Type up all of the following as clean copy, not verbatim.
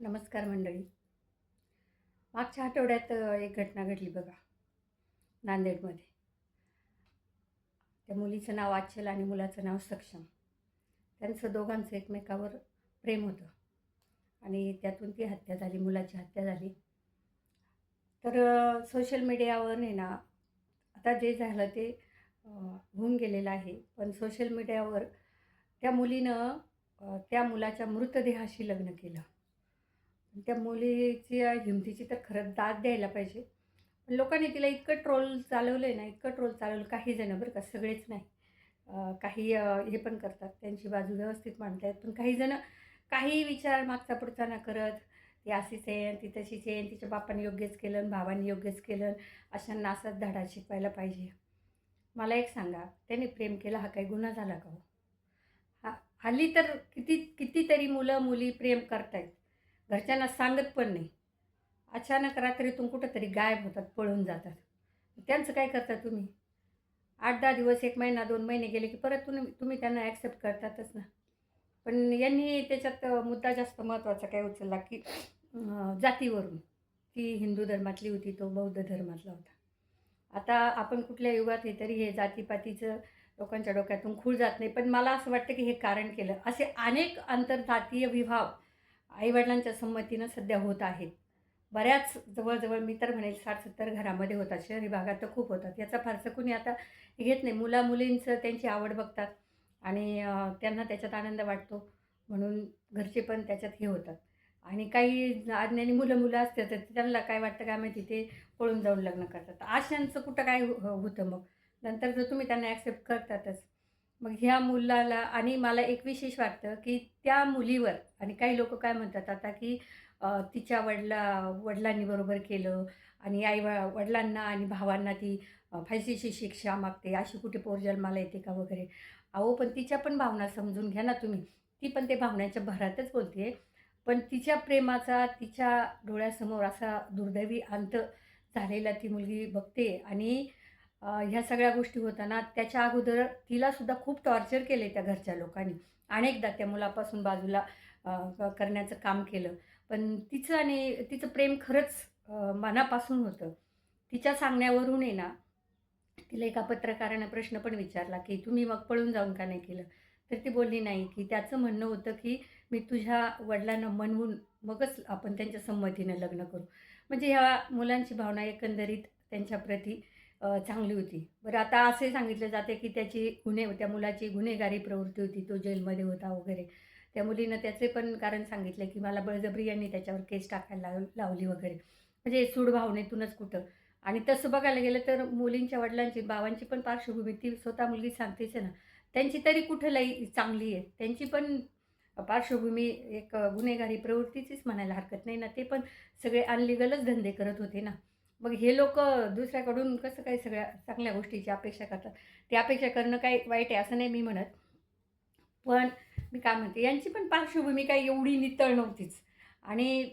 नमस्कार मंडळी. मागच्या आठवड्यात एक घटना घडली बघा, नांदेडमध्ये. त्या मुलीचं नाव आचल आणि मुलाचं नाव सक्षम. त्यांचं दोघांचं एकमेकावर प्रेम होतं आणि त्यातून ती हत्या झाली, मुलाची हत्या झाली. तर सोशल मीडियावर नाही ना, आता जे झालं ते होऊन गेलेलं आहे. पण सोशल मीडियावर त्या मुलीनं त्या मुलाच्या मृतदेहाशी लग्न केलं. त्या मुलीच्या हिमतीची तर खरंच दाद द्यायला पाहिजे. पण लोकांनी तिला इतकं ट्रोल चालवलं आहे ना, इतकं ट्रोल चालवलं. काही जण बरं का, सगळेच नाही. काही हे पण करतात, त्यांची बाजू व्यवस्थित मांडतात. पण काही जण काही विचार मागचा पुढचा न करत, ती अशीच आहे आणि ती तशीच आहे आणि तिच्या बापाने योग्यच केलं आणि भावाने योग्यच केलं, अशांना असाच धडा शिकवायला पाहिजे. मला एक सांगा, त्याने प्रेम केला हा काही गुन्हा झाला का हो? हल्ली तर कितीतरी मुलं मुली प्रेम करतायत, घरच्यांना सांगत पण नाही. अचानक रात्रीतून कुठंतरी गायब होतात, पळून जातात. त्यांचं काय करता तुम्ही? 8-10 दिवस, 1 महिना, 2 महिने गेले की परत तुम्ही त्यांना ॲक्सेप्ट करतातच ना. पण यांनी त्याच्यात मुद्दा जास्त महत्त्वाचा काय उचलला की जातीवरून. ती हिंदू धर्मातली होती, तो बौद्ध धर्मातला होता. आता आपण कुठल्या युगात आहे तरी हे जातीपातीचं लोकांच्या डोक्यातून खूळ जात नाही. पण मला असं वाटतं की हे कारण केलं. असे अनेक आंतरजातीय विवाह आई-वडिलांच्या संमतीनं सध्या होत आहेत. बऱ्याच जवळ मी तर म्हणेल 60-70 घरामध्ये होतात. शहरी भागात तर खूप होतात. याचा फारसं कुणी आता हे घेत नाही. मुला-मुलींचं त्यांची आवड बघतात आणि त्यांना त्याच्यात आनंद वाटतो म्हणून घरचे पण त्याच्यात हे होतात. आणि काही अज्ञानी मुलं असतात तर त्यांना काय वाटतं काय माहिती, ते पळून जाऊन लग्न करतात. अशांचं कुठं काय होतं मग? नंतर जर तुम्ही त्यांना ॲक्सेप्ट करतातच. मग ह्या मुलाला आणि मला एक विशेष वाटतं, की त्या मुलीवर आणि काही लोकं काय म्हणतात आता, की तिच्या वडिलांनी बरोबर केलं आणि वडिलांना आणि भावांना ती फाशीची शिक्षा मागते, अशी कुठे पोर जन्माला येते का वगैरे. अहो, पण तिच्या पण भावना समजून घ्या ना तुम्ही. ती पण ते भावनेच्या भरातच बोलते पण तिच्या प्रेमाचा तिच्या डोळ्यासमोर असा दुर्दैवी अंत झालेला ती मुलगी बघते आणि ह्या सगळ्या गोष्टी होताना त्याच्या अगोदर तिलासुद्धा खूप टॉर्चर केले त्या घरच्या लोकांनी. अनेकदा त्या मुलापासून बाजूला करण्याचं काम केलं. पण तिचं आणि तिचं प्रेम खरंच मनापासून होतं. तिच्या सांगण्यावरून आहे ना, तिला एका पत्रकारानं प्रश्न पण विचारला, की "तुम्ही मग पळून जाऊन का नाही केलं?" तर ती बोलली नाही, की त्याचं म्हणणं होतं, की "मी तुझ्या वडिलांना म्हणवून मगच आपण त्यांच्या संमतीनं लग्न करू." म्हणजे ह्या मुलांची भावना एकंदरीत त्यांच्याप्रती चांगली होती. बरं आता असे सांगितले जाते, की त्या मुलाची गुन्हेगारी प्रवृत्ती होती, तो जेलमध्ये होता वगैरे. त्या मुलीनं त्याचे पण कारण सांगितले, की मला बळजबरी यांनी त्याच्यावर केस टाकायला लावली वगैरे. म्हणजे सूड भावनेतूनच कुठं. आणि तसं बघायला गेलं तर मुलींच्या वडिलांची, भावांची पण पार्श्वभूमी ती स्वतः मुलगी सांगतेच आहे ना. त्यांची तरी कुठं लई चांगली आहे. त्यांची पण पार्श्वभूमी एक गुन्हेगारी प्रवृत्तीचीच म्हणायला हरकत नाही ना. ते पण सगळे अनलिगलच धंदे करत होते ना. मग हे लोकं दुसऱ्याकडून कसं काय सगळ्या चांगल्या गोष्टीची अपेक्षा करतात. ती अपेक्षा करणं काही वाईट आहे असं नाही मी म्हणत. पण मी काय म्हणते, यांची पण पार्श्वभूमी काही एवढी नितळ नव्हतीच. आणि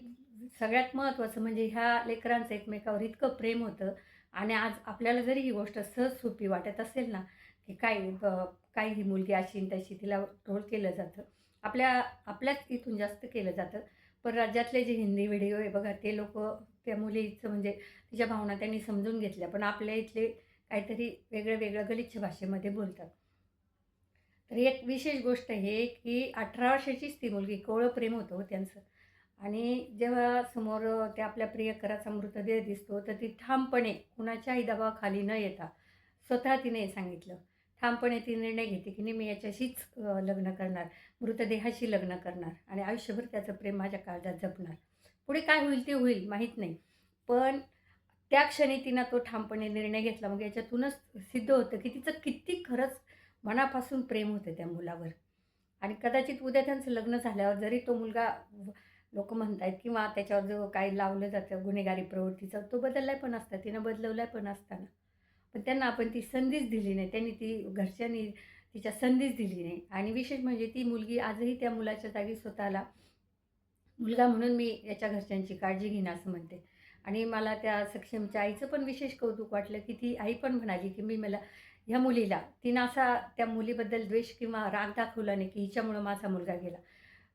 सगळ्यात महत्त्वाचं म्हणजे ह्या लेकरांचं एकमेकावर इतकं प्रेम होतं आणि आज आपल्याला जरी ही गोष्ट सहज सोपी वाटत असेल ना, की काय ही मुलगी अशी आणि तशी, तिला ट्रोल केलं जातं. आपल्याच इथून जास्त केलं जातं. पण राज्यातले जे हिंदी व्हिडिओ आहे बघा, ते लोकं त्या मुलीचं म्हणजे तिच्या भावना त्यांनी समजून घेतल्या. पण आपल्या इथले काहीतरी वेगळं गलिच्छ भाषेमध्ये बोलतात. तर एक विशेष गोष्ट आहे, की 18 वर्षाचीच ती मुलगी, कोवळं प्रेम होतं हो त्यांचं. आणि जेव्हा समोर त्या आपल्या प्रियकराचा मृतदेह दिसतो, तर ती ठामपणे कुणाच्याही दबावाखाली न येता स्वतः तिने सांगितलं. ठामपणे ती निर्णय घेते, की नाही मी याच्याशीच लग्न करणार, मृतदेहाशी लग्न करणार आणि आयुष्यभर त्याचं प्रेम माझ्या काळजात जपणार. पुढे काय होईल ते होईल माहीत नाही. पण त्या क्षणी तिनं तो ठामपणे निर्णय घेतला. मग याच्यातूनच सिद्ध होतं, की तिचं किती खरंच मनापासून प्रेम होतं त्या मुलावर. आणि कदाचित उद्या त्यांचं लग्न झाल्यावर जरी तो मुलगा लोकं म्हणतायत किंवा त्याच्यावर जो काही लावलं जातं गुन्हेगारी प्रवृत्तीचा, तो बदललाय पण असता, तिनं बदलवलाय पण असता ना. पण त्यांना आपण ती संधीच दिली नाही. घरच्यांनी तिच्या संधीच दिली नाही. आणि विशेष म्हणजे ती मुलगी आजही त्या मुलाच्या जागी स्वतःला मुलगा म्हणून मी याच्या घरच्यांची काळजी घेईन असं म्हणते. आणि मला त्या सक्षमच्या आईचं पण विशेष कौतुक वाटलं, की ती आई पण म्हणाली, की मला ह्या मुलीला तिनं असा त्या मुलीबद्दल द्वेष किंवा राग दाखवला नाही, की हिच्यामुळं माझा मुलगा गेला.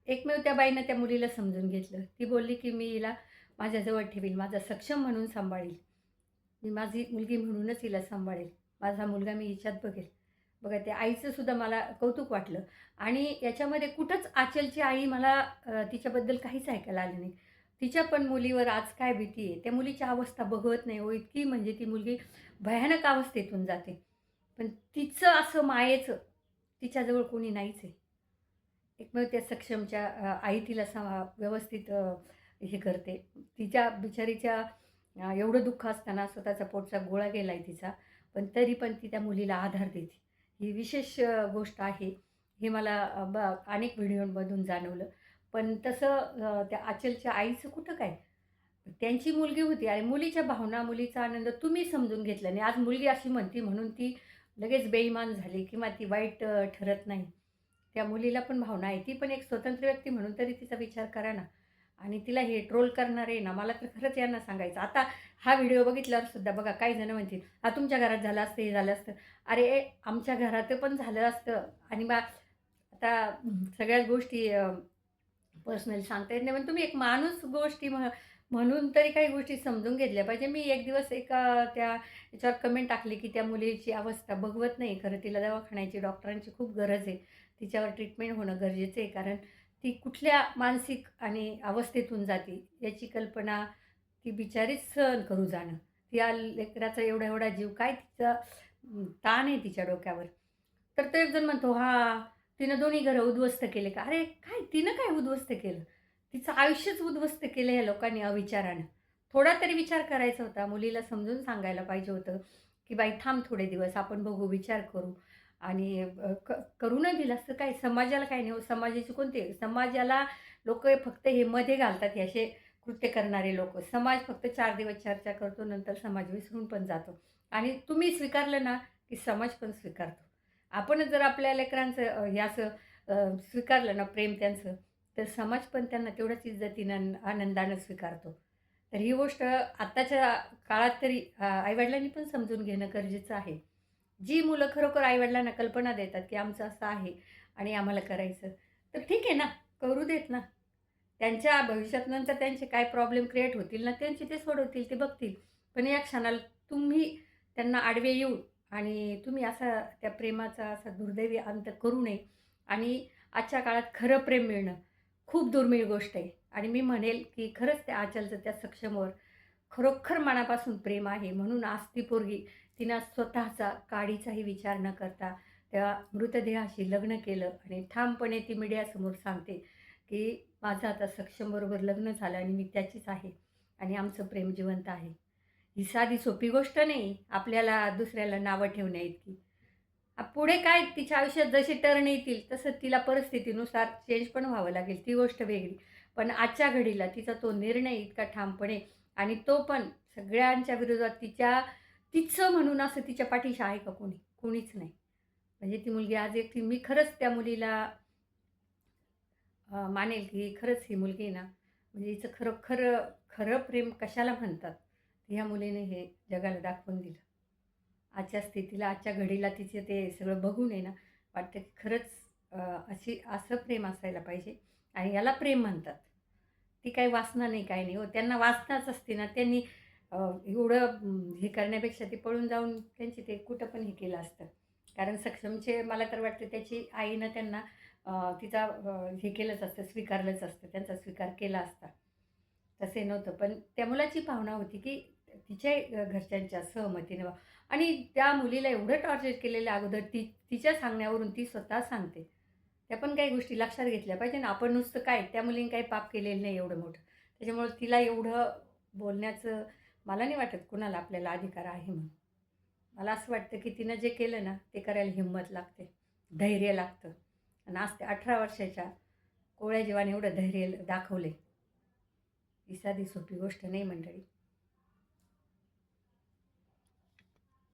एकमेव त्या बाईनं त्या मुलीला समजून घेतलं. ती बोलली, की "मी हिला माझ्याजवळ ठेवील, माझा सक्षम म्हणून सांभाळील. मी माझी मुलगी म्हणूनच हिला सांभाळेल. माझा मुलगा मी हिच्यात बघेल." बघा त्या आईचं सुद्धा मला कौतुक वाटलं आणि याच्यामध्ये कुठंच आचलची आई मला तिच्याबद्दल काहीच ऐकायला आलं नाही. तिच्या पण मुलीवर आज काय भीती आहे. त्या मुलीची अवस्था बघवत नाही हो. इतकी म्हणजे ती मुलगी भयानक अवस्थेतून जाते. पण तिचं असं मायेचं तिच्याजवळ कोणी नाहीच आहे. एकमेव त्या सक्षमच्या आई तिला व्यवस्थित हे करते. तिच्या बिचारीच्या एवढं दुःख असताना स्वतःचा पोटचा गोळा गेला आहे तिचा, पण तरी पण ती त्या मुलीला आधार देते. ही विशेष गोष्ट आहे. हे मला अनेक व्हिडिओमधून जाणवलं. पण तसं त्या आचलच्या आईचं कुठं काय? त्यांची मुलगी होती आणि मुलीच्या भावना, मुलीचा आनंद तुम्ही समजून घेतला नाही. आज मुलगी अशी म्हणती म्हणून ती लगेच बेईमान झाली किंवा ती वाईट ठरत नाही. त्या मुलीला पण भावना आहे. ती पण एक स्वतंत्र व्यक्ती म्हणून तरी तिचा विचार करा ना. आणि तिला हे ट्रोल करणारे ना, मला तर खरंच यांना सांगायचं. आता हा व्हिडिओ बघितल्यावर सुद्धा बघा काही जण म्हणतील, तुमच्या घरात झालं असतं, हे झालं असतं." अरे, आमच्या घरात पण झालं असतं आणि मग आता सगळ्याच गोष्टी पर्सनली सांगता येत नाही. पण तुम्ही एक माणूस गोष्टी म्हणून तरी काही गोष्टी समजून घेतल्या पाहिजे. मी एक दिवस एका त्या याच्यावर कमेंट टाकली, की त्या मुलीची अवस्था बघवत नाही. खरं तिला दवाखान्याची, डॉक्टरांची खूप गरज आहे. तिच्यावर ट्रीटमेंट होणं गरजेचं आहे. कारण ती कुठल्या मानसिक आणि अवस्थेतून जाते याची कल्पना ती बिचारीच सहन करू जाणं. त्या लेकराचा एवढा-एवढा जीव काय तिचा ताण आहे तिच्या डोक्यावर. तर तो एक जण म्हणतो, "हां, तिनं दोन्ही घरं उद्ध्वस्त केले का?" अरे काय तिनं काय उद्ध्वस्त केलं? तिचं आयुष्यच उद्ध्वस्त केलं ह्या लोकांनी अविचारानं. थोडा तरी विचार करायचा होता. मुलीला समजून सांगायला पाहिजे होतं, की "बाई थांब थोडे दिवस, आपण बघू, विचार करू." आणि करू न दिलं असतं काय? समाजाला काय नाही हो, समाजाचे कोणते? समाजाला लोकं फक्त हे मध्ये घालतात हे असे कृत्य करणारे लोकं. समाज फक्त 4 दिवस चर्चा करतो, नंतर समाज विसरून पण जातो. आणि तुम्ही स्वीकारलं ना, की समाज पण स्वीकारतो. आपणच जर आपल्या लेकरांचं हे असं स्वीकारलं ना प्रेम त्यांचं, तर समाज पण त्यांना तेवढ्याच इज्जतीनं आनंदानं स्वीकारतो. तर ही गोष्ट आत्ताच्या काळात तरी आई पण समजून घेणं गरजेचं आहे. जी मुलं खरोखर आई कल्पना देतात, की आमचं असं आहे आणि आम्हाला करायचं, तर ठीक आहे ना, करू देत ना. त्यांच्या भविष्यात नंतर त्यांचे काय प्रॉब्लेम क्रिएट होतील ना, त्यांचे ते सोडवतील, ते बघतील. पण या क्षणाला तुम्ही त्यांना आडवे येऊन आणि तुम्ही असा त्या प्रेमाचा असा दुर्दैवी अंत करू नये आणि आजच्या काळात खरं प्रेम मिळणं खूप दुर्मिळ गोष्ट आहे आणि मी म्हणेल, की खरंच त्या आचलचं त्या सक्षमवर खरोखर मनापासून प्रेम आहे. म्हणून आज ती पोरगी तिनं स्वतःचा काडीचाही विचार न करता त्या मृतदेहाशी लग्न केलं आणि ठामपणे ती मीडियासमोर सांगते, की माझं आता सक्षमबरोबर लग्न झालं आणि मी त्याचीच आहे आणि आमचं प्रेम जिवंत आहे. ही साधी सोपी गोष्ट नाही आपल्याला दुसऱ्याला नावं ठेवण्याइतकी. पुढे काय तिच्या आयुष्यात जसे टर्न येतील तसं तिला परिस्थितीनुसार चेंज पण व्हावं लागेल, ती गोष्ट वेगळी. पण आजच्या घडीला तिचा तो निर्णय इतका ठामपणे आणि तो पण सगळ्यांच्या विरोधात तिचं म्हणून असं तिच्या पाठीशी आहे का कोणी? कोणीच नाही. म्हणजे ती मुलगी आज एकटी मी खरंच त्या मुलीला मानेल की खरंच ही मुलगी आहे ना, म्हणजे हिचं खरोखर खरं प्रेम कशाला म्हणतात, ह्या मुलीने हे जगाला दाखवून दिलं. आजच्या स्थितीला, आजच्या घडीला तिचे ते सगळं बघून आहे ना, वाटतं की खरंच असं प्रेम असायला पाहिजे आणि याला प्रेम म्हणतात. ती काही वासना नाही, काही नाही. हो, त्यांना वासनाच असते ना, त्यांनी एवढं हे करण्यापेक्षा ते पळून जाऊन त्यांची ते कुठं पण हे केलं असतं. कारण सक्षमचे मला तर वाटतं त्याची आईनं त्यांना तिचा हे केलंच असतं, स्वीकारलंच असतं, त्यांचा स्वीकार केला असता. तसे नव्हतं. पण त्या मुलाची भावना होती, की तिच्या घरच्यांच्या सहमतीनं आणि त्या मुलीला एवढं टॉर्चर केलेलं अगोदर तिच्या सांगण्यावरून ती स्वतः सांगते. त्या पण काही गोष्टी लक्षात घेतल्या पाहिजे ना. आपण नुसतं काय त्या मुलीने काही पाप केलेलं नाही एवढं मोठं. त्याच्यामुळे तिला एवढं बोलण्याचं मला नाही वाटत कुणाला आपल्याला अधिकार आहे म्हणून. मला असं वाटतं, की तिनं जे केलं ना, ते करायला हिंमत लागते, धैर्य लागतं आणि आज ते 18 वर्षाच्या कोवळ्या जीवाने एवढं धैर्य दाखवले. ही साधी सोपी गोष्ट नाही मंडळी.